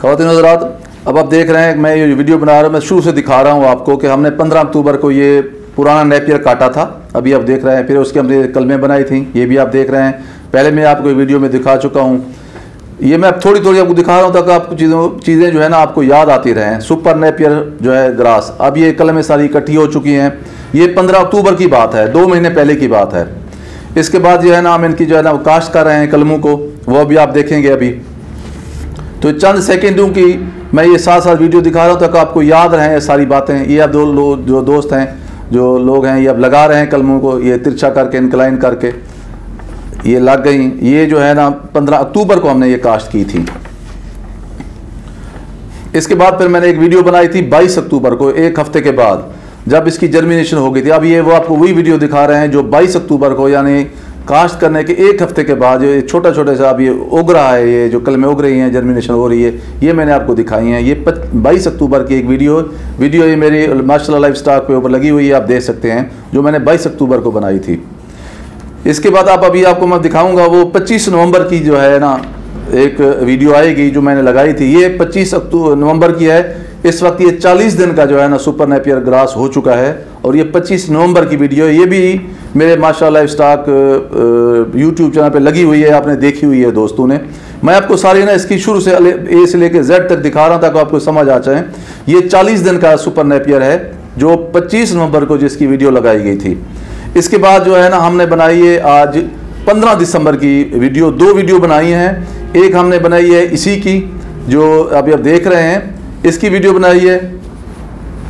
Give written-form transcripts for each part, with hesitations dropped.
ख़वातीन हज़रात, अब आप देख रहे हैं मैं ये वीडियो बना रहा हूँ, मैं शुरू से दिखा रहा हूँ आपको कि हमने 15 अक्टूबर को ये पुराना नेपियर काटा था। अभी आप देख रहे हैं, फिर उसके हमने कलमें बनाई थी, ये भी आप देख रहे हैं। पहले मैं आपको वीडियो में दिखा चुका हूँ, ये मैं थोड़ी थोड़ी आपको दिखा रहा हूँ ताकि आपको चीज़ें जो है ना आपको याद आती रहें। सुपर नेपियर जो है ग्रास, अब ये कलमें सारी इकट्ठी हो चुकी हैं। ये 15 अक्टूबर की बात है, 2 महीने पहले की बात है। इसके बाद जो है ना हम इनकी जो है ना काश्त कर रहे हैं कलमों को, वो भी आप देखेंगे अभी। तो चंद सेकेंडों की मैं ये साथ साथ वीडियो दिखा रहा हूँ ताकि आपको याद रहें ये सारी बातें। ये अब जो दोस्त हैं, जो लोग हैं, ये अब लगा रहे हैं कलमों को, ये तिरछा करके इनक्लाइन करके ये लग गई। ये जो है ना 15 अक्टूबर को हमने ये काश्त की थी। इसके बाद फिर मैंने एक वीडियो बनाई थी 22 अक्टूबर को, एक हफ्ते के बाद, जब इसकी जर्मिनेशन हो गई थी। अब ये वो आपको वही वीडियो दिखा रहे हैं जो 22 अक्टूबर को, यानी काश्त करने के एक हफ्ते के बाद ये छोटा छोटा सा अब ये उग रहा है, ये जो कलमें उग रही हैं, जर्मिनेशन हो रही है, ये मैंने आपको दिखाई हैं। ये 22 अक्टूबर की एक वीडियो ये मेरी माशाल्लाह लाइव स्टॉक पे ऊपर लगी हुई है, आप देख सकते हैं, जो मैंने 22 अक्टूबर को बनाई थी। इसके बाद अभी आपको मैं दिखाऊंगा वो 25 नवंबर की जो है ना एक वीडियो आएगी जो मैंने लगाई थी। ये 25 नवंबर की है। इस वक्त ये 40 दिन का जो है ना सुपर नेपियर ग्रास हो चुका है और ये 25 नवंबर की वीडियो है। ये भी मेरे माशाल्लाह लाइव स्टॉक यूट्यूब चैनल पे लगी हुई है, आपने देखी हुई है दोस्तों ने। मैं आपको सारी ना इसकी शुरू से ए से लेकर जेड तक दिखा रहा हूँ ताकि आपको समझ आ जाए। ये 40 दिन का सुपर नेपियर है जो 25 नवंबर को जिसकी वीडियो लगाई गई थी। इसके बाद जो है ना हमने बनाई है आज 15 दिसंबर की वीडियो, 2 वीडियो बनाई हैं। एक हमने बनाई है इसी की जो अभी आप देख रहे हैं, इसकी वीडियो बनाई है।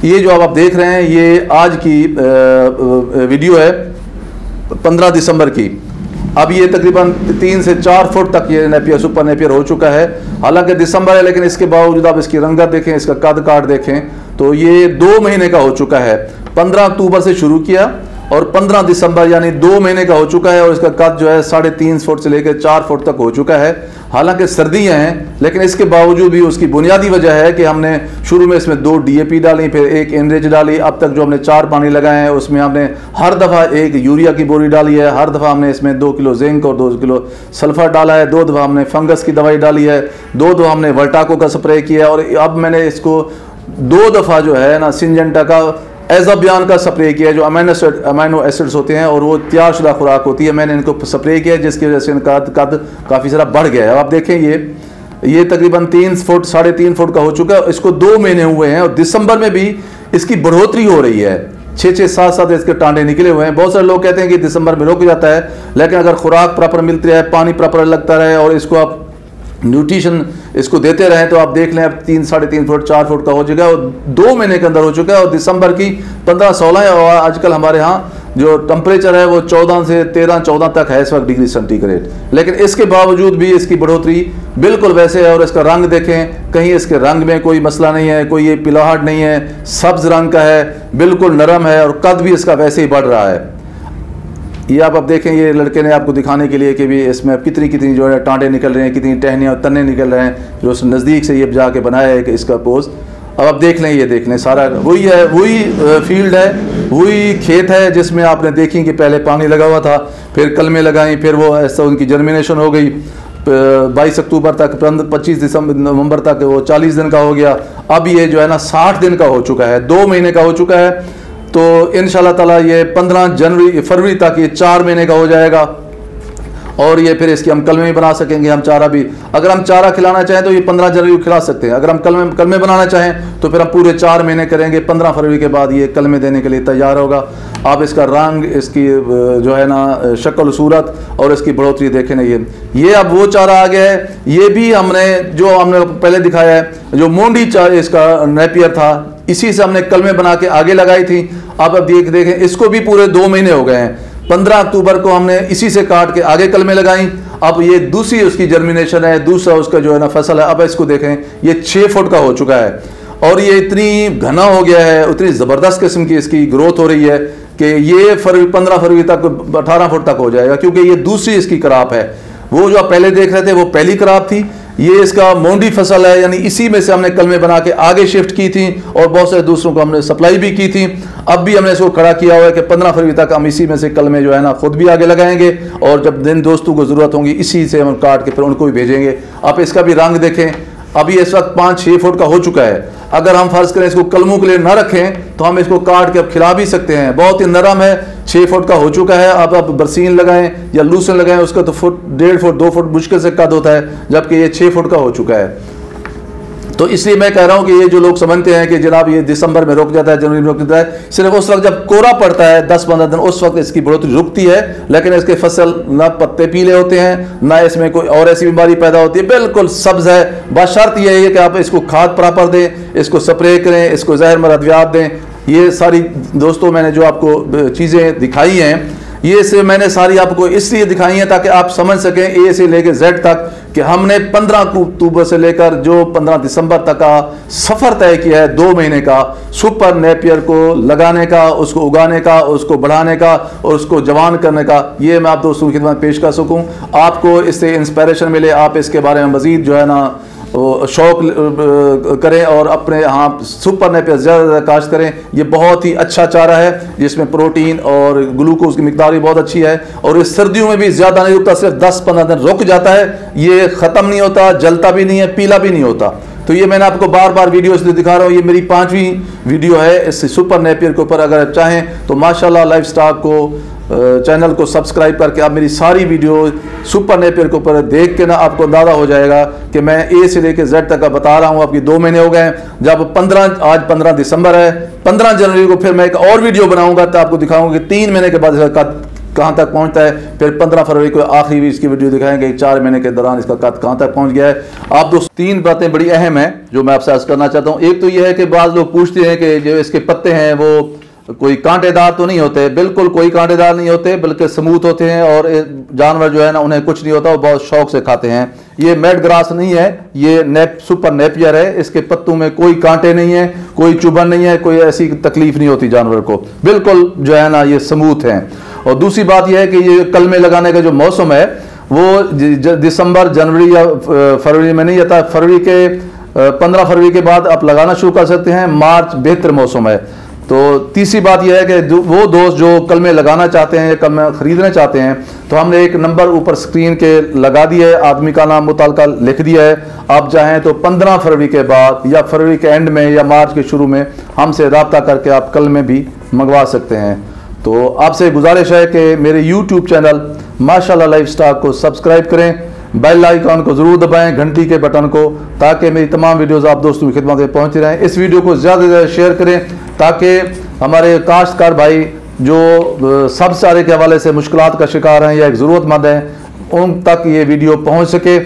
ये जो आप देख रहे हैं ये आज की वीडियो है 15 दिसंबर की। अब ये तकरीबन 3 से 4 फुट तक ये नेपियर सुपर नेपियर हो चुका है। हालांकि दिसंबर है लेकिन इसके बावजूद आप इसकी रंगत देखें, इसका कद काट देखें तो ये 2 महीने का हो चुका है। 15 अक्टूबर से शुरू किया और 15 दिसंबर यानी 2 महीने का हो चुका है और इसका कद जो है 3.5 फुट से लेकर 4 फुट तक हो चुका है। हालांकि सर्दियां हैं लेकिन इसके बावजूद भी उसकी बुनियादी वजह है कि हमने शुरू में इसमें 2 DAP डाली, फिर 1 एनरिच डाली। अब तक जो हमने 4 पानी लगाए हैं उसमें हमने हर दफ़ा 1 यूरिया की बोरी डाली है, हर दफ़ा हमने इसमें 2 किलो जिंक और 2 किलो सल्फर डाला है, 2 दफ़ा हमने फंगस की दवाई डाली है, 2 दफ़ा हमने वर्टाको का स्प्रे किया और अब मैंने इसको 2 दफ़ा जो है ना सिंजेंटा का एज़ाबियान का स्प्रे किया, जो अमीनो एसिड्स होते हैं और वो तैयारशुदा खुराक होती है। मैंने इनको स्प्रे किया जिसकी वजह से इनका कद काफ़ी सारा बढ़ गया है। अब आप देखें ये तकरीबन 3 फुट 3.5 फुट का हो चुका है। इसको 2 महीने हुए हैं और दिसंबर में भी इसकी बढ़ोतरी हो रही है। 6-6, 7-7 इसके टांडे निकले हुए हैं। बहुत सारे लोग कहते हैं कि दिसंबर में रुक जाता है, लेकिन अगर खुराक प्रॉपर मिलती रहे, पानी प्रॉपर लगता रहे और इसको आप न्यूट्रिशन इसको देते रहे तो आप देख लें अब 3-3.5 फुट 4 फुट का हो चुका है और 2 महीने के अंदर हो चुका है। और दिसंबर की 15-16 है और आजकल हमारे यहाँ जो टेम्परेचर है वो 14 से 13-14 तक है इस वक्त डिग्री सेंटीग्रेड। लेकिन इसके बावजूद भी इसकी बढ़ोतरी बिल्कुल वैसे है। और इसका रंग देखें, कहीं इसके रंग में कोई मसला नहीं है, कोई ये पिलाहट नहीं है, सब्ज रंग का है, बिल्कुल नरम है और कद भी इसका वैसे ही बढ़ रहा है। ये आप देखें, ये लड़के ने आपको दिखाने के लिए कि भी इसमें कितनी जो है टांटे निकल रहे हैं, कितनी टहनियाँ और तन्ने निकल रहे हैं, जो उस नज़दीक से ये जाके बनाया है कि इसका पोज। अब आप देख लें, ये देख लें, सारा वही है, वही फील्ड है, वही खेत है जिसमें आपने देखी कि पहले पानी लगा हुआ था, फिर कलमें लगाई, फिर वो ऐसा उनकी जर्मिनेशन हो गई। 22 अक्टूबर तक 25 नवंबर तक वो 40 दिन का हो गया। अब ये जो है ना 60 दिन का हो चुका है, 2 महीने का हो चुका है। तो इंशाल्लाह ताला ये 15 फरवरी तक ये 4 महीने का हो जाएगा और ये फिर इसकी हम कलमे बना सकेंगे। हम चारा भी, अगर हम चारा खिलाना चाहें तो ये 15 जनवरी को खिला सकते हैं। अगर हम कलमे बनाना चाहें तो फिर हम पूरे 4 महीने करेंगे। 15 फरवरी के बाद ये कलमे देने के लिए तैयार होगा। आप इसका रंग, इसकी जो है ना शक्ल सूरत और इसकी बढ़ोतरी देखें ना, ये अब वो चारा आ गया है। ये भी हमने पहले दिखाया है, जो मोंडी चारा इसका नेपियर था, इसी से हमने कलमे बना के आगे लगाई थी। अब देखें, इसको भी पूरे 2 महीने हो गए हैं। 15 अक्टूबर को हमने इसी से काट के आगे कलमें लगाई। अब ये दूसरी उसकी जर्मिनेशन है, दूसरा उसका जो है ना फसल है। अब इसको देखें, ये 6 फुट का हो चुका है और ये इतनी घना हो गया है, उतनी ज़बरदस्त किस्म की इसकी ग्रोथ हो रही है कि ये 15 फरवरी तक 18 फुट तक हो जाएगा, क्योंकि ये दूसरी इसकी क्रॉप है। वो जो आप पहले देख रहे थे वो पहली क्रॉप थी, ये इसका मोंडी फसल है, यानी इसी में से हमने कलमे बना के आगे शिफ्ट की थी और बहुत सारे दूसरों को हमने सप्लाई भी की थी। अब भी हमने इसको खड़ा किया हुआ है कि 15 फरवरी तक हम इसी में से कलमे जो है ना खुद भी आगे लगाएंगे और जब जिन दोस्तों को ज़रूरत होगी इसी से हम काट के फिर उनको भी भेजेंगे। आप इसका भी रंग देखें, अभी इस वक्त 5-6 फुट का हो चुका है। अगर हम फर्ज करें इसको कलमों के लिए ना रखें तो हम इसको काट के अब खिला भी सकते हैं। बहुत ही नरम है, 6 फुट का हो चुका है। अब आप बरसीन लगाएं या लूसन लगाएं, उसका तो फुट 1.5 फुट 2 फुट मुश्किल से कद होता है, जबकि ये 6 फुट का हो चुका है। तो इसलिए मैं कह रहा हूं कि ये जो लोग समझते हैं कि जनाब ये दिसंबर में रुक जाता है, जनवरी में रुक जाता है, सिर्फ उस वक्त जब कोहरा पड़ता है 10-15 दिन, उस वक्त इसकी बढ़ोतरी रुकती है। लेकिन इसके फसल ना पत्ते पीले होते हैं, ना इसमें कोई और ऐसी बीमारी पैदा होती है, बिल्कुल सब्ज है। बशर्त यह है कि आप इसको खाद प्रॉपर दें, इसको स्प्रे करें, इसको जहर मरदियात दें। ये सारी दोस्तों मैंने जो आपको चीज़ें दिखाई हैं, ये से मैंने सारी आपको इसलिए दिखाई हैं ताकि आप समझ सकें ए से लेकर जेड तक कि हमने 15 अक्टूबर से लेकर जो 15 दिसंबर तक का सफ़र तय किया है 2 महीने का, सुपर नेपियर को लगाने का, उसको उगाने का, उसको बढ़ाने का और उसको जवान करने का। ये मैं आप दोस्तों की खिदमत पेश कर सकूं, आपको इससे इंस्पिरेशन मिले, आप इसके बारे में मज़ीद जो है ना शौक करें और अपने यहाँ सुपर नेपियर ज़्यादा काश्त करें। ये बहुत ही अच्छा चारा है जिसमें प्रोटीन और ग्लूकोज की मिकदार भी बहुत अच्छी है और इस सर्दियों में भी ज़्यादा नहीं रुकता, सिर्फ 10-15 दिन रुक जाता है। ये ख़त्म नहीं होता, जलता भी नहीं है, पीला भी नहीं होता। तो ये मैंने आपको बार बार वीडियो इसलिए दिखा रहा हूँ। ये मेरी 5वीं वीडियो है इस सुपर नेपियर के ऊपर। अगर आप चाहें तो माशाल्लाह लाइफस्टाक को चैनल को सब्सक्राइब करके आप मेरी सारी वीडियो सुपर नेपियर के ऊपर देख के ना आपको अंदाज़ा हो जाएगा कि मैं ए से लेकर जेड तक का बता रहा हूँ। आपकी 2 महीने हो गए। जब आज 15 दिसंबर है, 15 जनवरी को फिर मैं एक और वीडियो बनाऊंगा तो आपको दिखाऊंगा कि 3 महीने के बाद इसका कद कहाँ तक पहुँचता है। फिर 15 फरवरी को आखिरी भी इसकी वीडियो दिखाएंगे 4 महीने के दौरान इसका कद कहाँ तक पहुँच गया है। आप दोस्तों 3 बातें बड़ी अहम हैं जो मैं आपसे अर्ज करना चाहता हूँ। एक तो यह है कि बाज़ लोग पूछते हैं कि जो इसके पत्ते हैं वो कोई कांटेदार तो नहीं होते। बिल्कुल कोई कांटेदार नहीं होते, बल्कि स्मूथ होते हैं और जानवर जो है ना उन्हें कुछ नहीं होता, वो बहुत शौक से खाते हैं। ये मेड ग्रास नहीं है, ये सुपर नेपियर है। इसके पत्तों में कोई कांटे नहीं है, कोई चुभन नहीं है, कोई ऐसी तकलीफ नहीं होती जानवर को, बिल्कुल जो है ना ये स्मूथ हैं। और दूसरी बात यह है कि ये कलमे लगाने का जो मौसम है वो दिसंबर जनवरी या फरवरी में नहीं आता। फरवरी के 15 फरवरी के बाद आप लगाना शुरू कर सकते हैं। मार्च बेहतर मौसम है। तो तीसरी बात यह है कि वो दोस्त जो कलमे लगाना चाहते हैं या कलमे ख़रीदना चाहते हैं, तो हमने एक नंबर ऊपर स्क्रीन के लगा दिया है, आदमी का नाम मुताल्लिका लिख दिया है। आप चाहें तो 15 फरवरी के बाद या फरवरी के एंड में या मार्च के शुरू में हमसे रब्ता करके आप कलमे भी मंगवा सकते हैं। तो आपसे गुजारिश है कि मेरे YouTube चैनल माशाल्लाह लाइफस्टाक को सब्सक्राइब करें, बेल आइकॉन को ज़रूर दबाएं, घंटी के बटन को, ताकि मेरी तमाम वीडियोज़ आप दोस्तों की खिदमत में पहुँचती रहें। इस वीडियो को ज़्यादा से ज़्यादा शेयर करें ताकि हमारे काश्तकार भाई जो सब चारे के हवाले से मुश्किलात का शिकार हैं या एक ज़रूरतमंद हैं, उन तक ये वीडियो पहुँच सके।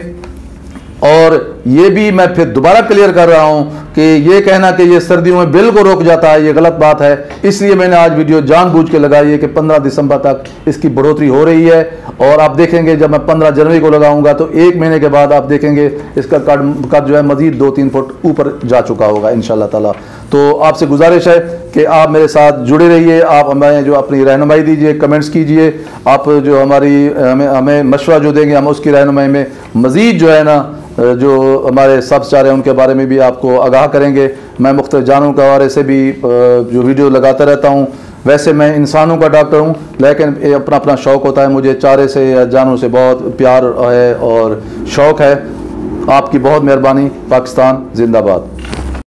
और ये भी मैं फिर दोबारा क्लियर कर रहा हूँ कि ये कहना कि ये सर्दियों में बिल को रोक जाता है, ये गलत बात है। इसलिए मैंने आज वीडियो जानबूझ के लगाई है कि 15 दिसंबर तक इसकी बढ़ोतरी हो रही है। और आप देखेंगे जब मैं 15 जनवरी को लगाऊंगा तो 1 महीने के बाद आप देखेंगे इसका कद जो है मजीद 2-3 फुट ऊपर जा चुका होगा इंशाल्लाह ताला। तो आपसे गुजारिश है कि आप मेरे साथ जुड़े रहिए, आप हमें जो अपनी रहनुमाई दीजिए, कमेंट्स कीजिए। आप जो हमें मशवरा जो देंगे हम उसकी रहनुमाई में मज़ीद जो है ना जो हमारे सब्ज़ चारे हैं उनके बारे में भी आपको आगाह करेंगे। मैं मुख्तलिफ जानवरों के हवाले से भी जो वीडियो लगाता रहता हूँ। वैसे मैं इंसानों का डॉक्टर हूँ, लेकिन अपना अपना शौक़ होता है। मुझे चारे से या जानवरों से बहुत प्यार है और शौक़ है। आपकी बहुत मेहरबानी। पाकिस्तान जिंदाबाद।